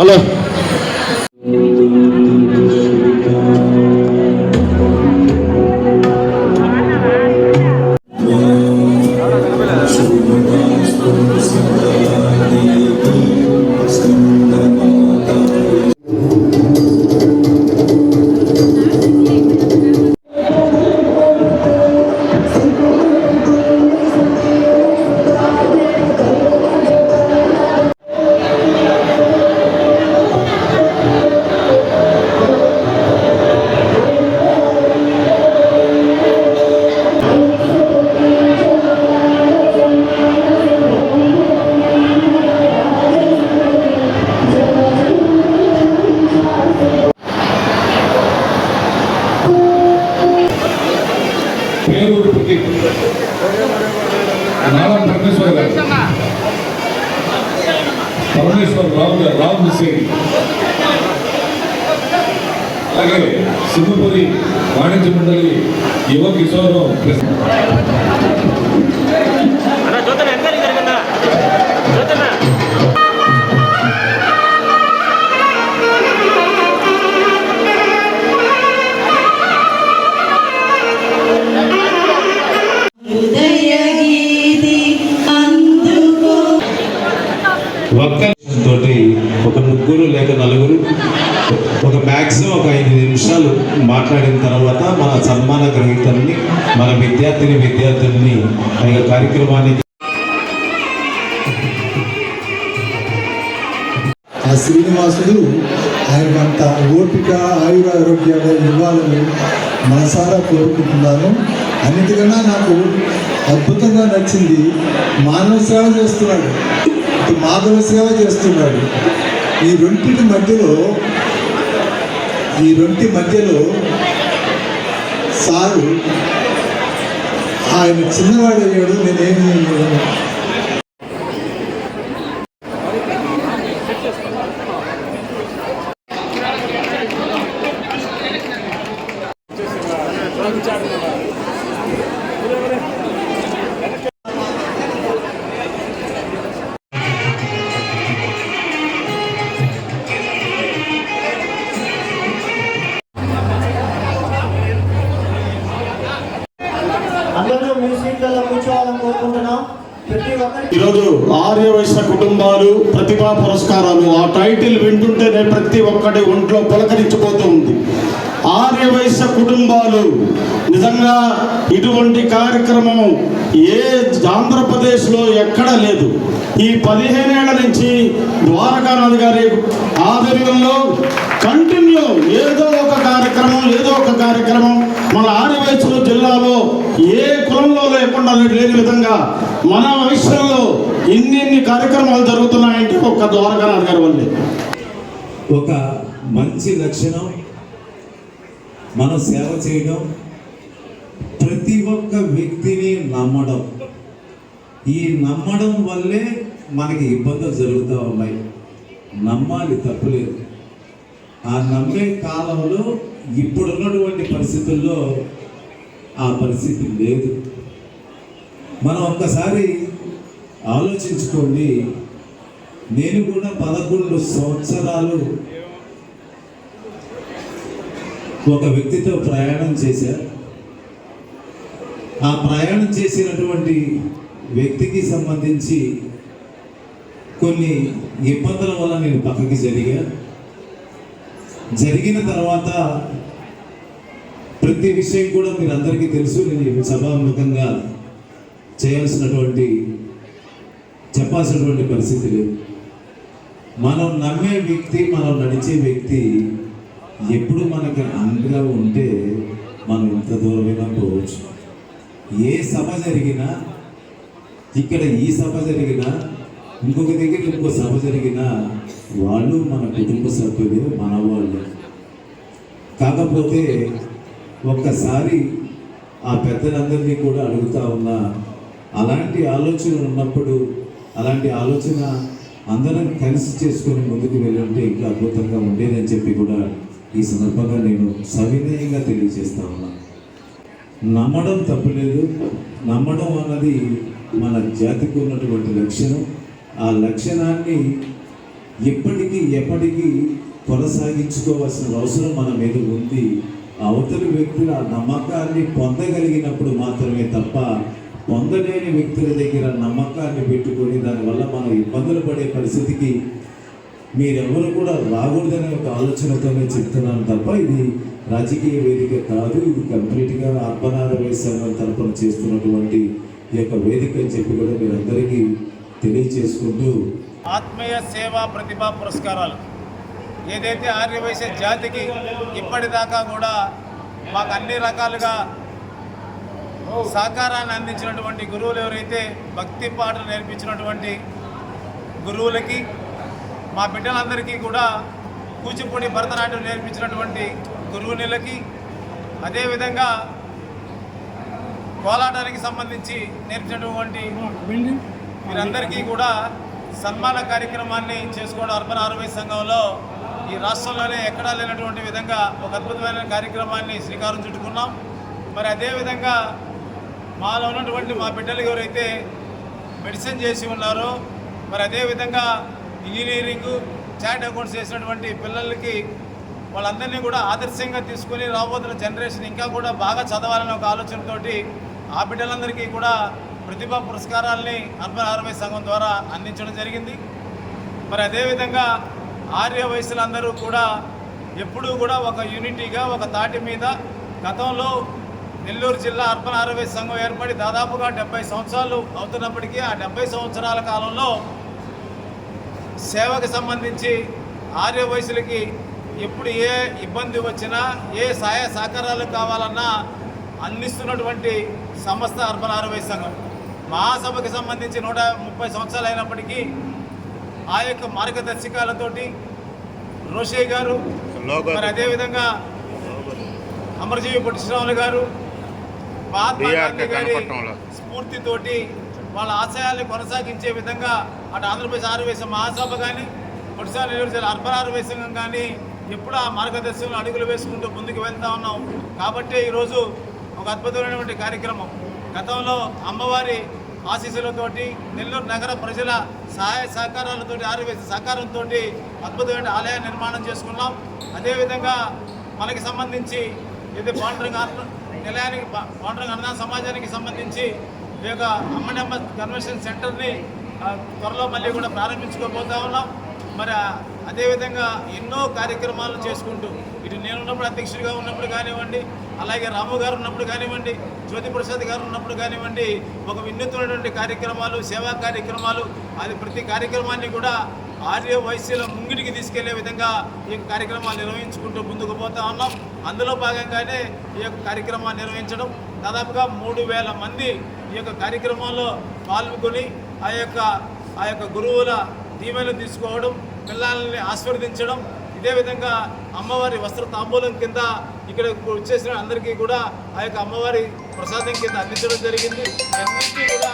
Hello Ram Singh, అలాగే సింహపురి వాణిజ్య మండలి యువ కిషోరం తోటి ఒక ముగ్గురు లేక నలుగురు ఒక మ్యాక్సిమం ఒక 5 నిమిషాలు మాట్లాడిన తర్వాత మన సన్మాన గ్రహీతల్ని మన విద్యార్థుల్ని ఆ యొక్క కార్యక్రమానికి ఆ శ్రీనివాసుడు ఆయనకంత ఓపిక ఆయురారోగ్యాలు ఇవ్వాలని మనసారా కోరుకుంటున్నాను. అన్నిటికన్నా నాకు అద్భుతంగా నచ్చింది మానవ సేవ చేస్తున్నాడు, మాధవ సేవ చేస్తున్నాడు. ఈ రెంటి మధ్యలో సారు ఆయన చిన్నవాడయ్యాడు. నేనేమి ఈరోజు ఆర్యవైశ్య కుటుంబాలు ప్రతిభా పురస్కారాలు, ఆ టైటిల్ వింటుంటేనే ప్రతి ఒక్కటి ఒంట్లో పులకరించిపోతూ ఉంది. ఆర్యవైశ్య కుటుంబాలు నిజంగా ఇటువంటి కార్యక్రమం ఆంధ్రప్రదేశ్లో ఎక్కడా లేదు. ఈ 15 ఏళ్ల నుంచి ద్వారకానాథ్ గారి ఆధ్వర్యంలో కంటిన్యూ ఏదో ఒక కార్యక్రమం మన ఆర్యవైశ్యుల జిల్లాలో ఏ కులంలో లేకుండా లేని విధంగా మన వైశ్యంలో ఇన్ని కార్యక్రమాలు జరుగుతున్నాయంటే ఒక్క ద్వారకానాథ్ గారి వల్లే. ఒక మంచి లక్షణం మనం సేవ చేయడం, ప్రతి ఒక్క వ్యక్తిని నమ్మడం. ఈ నమ్మడం వల్లే మనకి ఇబ్బందులు జరుగుతూ ఉన్నాయి. నమ్మాలి, తప్పులేదు. ఆ నమ్మే కాలంలో ఇప్పుడున్నటువంటి పరిస్థితుల్లో ఆ పరిస్థితి లేదు. మనం ఒక్కసారి ఆలోచించుకోండి. నేను కూడా 11 సంవత్సరాలు ఒక వ్యక్తితో ప్రయాణం చేశాను. ఆ ప్రయాణం చేసినటువంటి వ్యక్తికి సంబంధించి కొన్ని ఇబ్బందుల వల్ల నేను పక్కకి జరిగిన తర్వాత ప్రతి విషయం కూడా మీరు అందరికీ తెలుసు. నేను సభాముఖంగా చెప్పాల్సినటువంటి పరిస్థితి లేదు. మనం నమ్మే వ్యక్తి, మనం నడిచే వ్యక్తి ఎప్పుడు మనకి అండగా ఉంటే మనం ఎంత దూరమైనా పోవచ్చు. ఏ సభ జరిగినా, ఇక్కడ ఈ సభ జరిగినా, ఇంకొక దగ్గర ఇంకో సభ జరిగినా వాళ్ళు మన కుటుంబ సభ్యులు, మన వాళ్ళు. కాకపోతే ఒక్కసారి ఆ పెద్దలందరినీ కూడా అడుగుతా ఉన్నా, అలాంటి ఆలోచన ఉన్నప్పుడు, అలాంటి ఆలోచన అందరం కలిసి చేసుకొని ముందుకు వెళ్ళుంటే ఇంకా అద్భుతంగా ఉండేదని చెప్పి కూడా ఈ సందర్భంగా నేను సవినయంగా తెలియజేస్తా ఉన్నా. నమ్మడం తప్పులేదు. నమ్మడం అన్నది మన జాతికి ఉన్నటువంటి లక్షణం. ఆ లక్షణాన్ని ఎప్పటికీ కొనసాగించుకోవాల్సిన అవసరం మన మీద ఉంది. అవతలి వ్యక్తులు ఆ నమ్మకాన్ని పొందగలిగినప్పుడు మాత్రమే తప్ప పొందలేని వ్యక్తుల దగ్గర నమ్మకాన్ని పెట్టుకొని దానివల్ల మనం ఇబ్బందులు పడే పరిస్థితికి మీరెవరు కూడా రాకూడదనే ఒక ఆలోచనతోనే చెప్తున్నాను తప్ప ఇది రాజకీయ వేదిక కాదు. ఇది కంప్లీట్గా ఆత్మనారాయణ సంఘం తరఫున చేస్తున్నటువంటి ఈ యొక్క వేదిక అని చెప్పి కూడా మీరందరికీ తెలియచేసుకుంటూ ఆత్మీయ సేవా ప్రతిభా పురస్కారాలు ఏదైతే ఆర్యవైశ్య జాతికి ఇప్పటిదాకా కూడా మాకు అన్ని రకాలుగా సహకారాన్ని అందించినటువంటి గురువులు ఎవరైతే భక్తి పాటలు నేర్పించినటువంటి గురువులకి, మా బిడ్డలందరికీ కూడా కూచిపూడి భరతనాట్యం నేర్పించినటువంటి గురువునిలకి, అదేవిధంగా కోలాటానికి సంబంధించి నేర్పించినటువంటి వీరందరికీ కూడా సన్మాన కార్యక్రమాన్ని చేసుకోవడం అర్బన్ ఆర్యవైశ్య సంఘంలో ఈ రాష్ట్రంలోనే ఎక్కడా లేనటువంటి విధంగా ఒక అద్భుతమైన కార్యక్రమాన్ని శ్రీకారం చుట్టుకున్నాం. మరి అదేవిధంగా మాలో ఉన్నటువంటి మా బిడ్డలు ఎవరైతే మెడిసిన్ చేసి ఉన్నారో, మరి అదేవిధంగా ఇంజనీరింగు, చార్ట్ అకౌంట్స్ చేసినటువంటి పిల్లలకి వాళ్ళందరినీ కూడా ఆదర్శంగా తీసుకొని రాబోతున్న జనరేషన్ ఇంకా కూడా బాగా చదవాలనే ఒక ఆలోచనతోటి ఆ బిడ్డలందరికీ కూడా ప్రతిభా పురస్కారాలని అర్బన్ ఆర్యవైశ్య సంఘం ద్వారా అందించడం జరిగింది. మరి అదేవిధంగా ఆర్య వయసులందరూ కూడా ఎప్పుడూ కూడా ఒక యూనిటీగా ఒక తాటి మీద గతంలో నెల్లూరు జిల్లా అర్బన్ ఆర్యవైశ్య సంఘం ఏర్పడి దాదాపుగా 70 సంవత్సరాలు అవుతున్నప్పటికీ ఆ 70 సంవత్సరాల కాలంలో సేవకు సంబంధించి ఆర్య వయసులకి ఎప్పుడు ఏ ఇబ్బంది వచ్చినా ఏ సహాయ సహకారాలు కావాలన్నా అందిస్తున్నటువంటి సంస్థ అర్బన్ ఆర్యవైశ్య సంఘం. మహాసభకి సంబంధించి 130 సంవత్సరాలు అయినప్పటికీ ఆ యొక్క మార్గదర్శకాలతోటి రోషయ్య గారు, మరి అదేవిధంగా అమరజీవి పొట్టి శ్రీరాములు గారు, మహాత్మా గాంధీ గారి స్ఫూర్తితోటి వాళ్ళ ఆశయాల్ని కొనసాగించే విధంగా అటు ఆంధ్రప్రదేశ్ ఆర్యవైశ్య మహాసభ కానీ, పొట్టిసారి నెల్లూరు జిల్లా అర్బన్ ఆర్యవైశ్య సంఘం కానీ ఎప్పుడు ఆ మార్గదర్శకంలో అడుగులు వేసుకుంటూ ముందుకు వెళ్తూ ఉన్నాం. కాబట్టి ఈరోజు ఒక అద్భుతమైనటువంటి కార్యక్రమం. గతంలో అమ్మవారి ఆశీస్సులతోటి నెల్లూరు నగర ప్రజల సహాయ సహకారాలతోటి ఆర్యవైశ్య సహకారంతో అద్భుతమైన ఆలయ నిర్మాణం చేసుకున్నాం. అదేవిధంగా మనకి సంబంధించి ఇది పాండురంగ నిలయానికి పాండురంగ అన్నదాన సమాజానికి సంబంధించి ఈ యొక్క అమ్మనమ్మ కన్వెన్షన్ సెంటర్ని త్వరలో మళ్ళీ కూడా ప్రారంభించుకోబోతా ఉన్నాం. మరి అదేవిధంగా ఎన్నో కార్యక్రమాలు చేసుకుంటూ ఇటు నేను ఉన్నప్పుడు అధ్యక్షుడిగా ఉన్నప్పుడు కానివ్వండి, అలాగే రాము గారు ఉన్నప్పుడు కానివ్వండి, జ్యోతి ప్రసాద్ గారు ఉన్నప్పుడు కానివ్వండి, ఒక వినూత్నమైనటువంటి కార్యక్రమాలు, సేవా కార్యక్రమాలు, అది ప్రతి కార్యక్రమాన్ని కూడా ఆర్య వయస్సుల ముంగిటికి తీసుకెళ్లే విధంగా ఈ కార్యక్రమాలు నిర్వహించుకుంటూ ముందుకు పోతా ఉన్నాం. అందులో భాగంగానే ఈ యొక్క కార్యక్రమాన్ని నిర్వహించడం, దాదాపుగా 3000 మంది ఈ యొక్క కార్యక్రమంలో పాల్గొని ఆ యొక్క గురువుల దీవెనలు తీసుకోవడం, పిల్లల్ని ఆశీర్వదించడం, ఇదే విధంగా అమ్మవారి వస్త్ర తాంబూలం కింద ఇక్కడ వచ్చేసిన అందరికీ కూడా ఆ యొక్క అమ్మవారి ప్రసాదం కింద అందించడం జరిగింది. అన్నింటినీ కూడా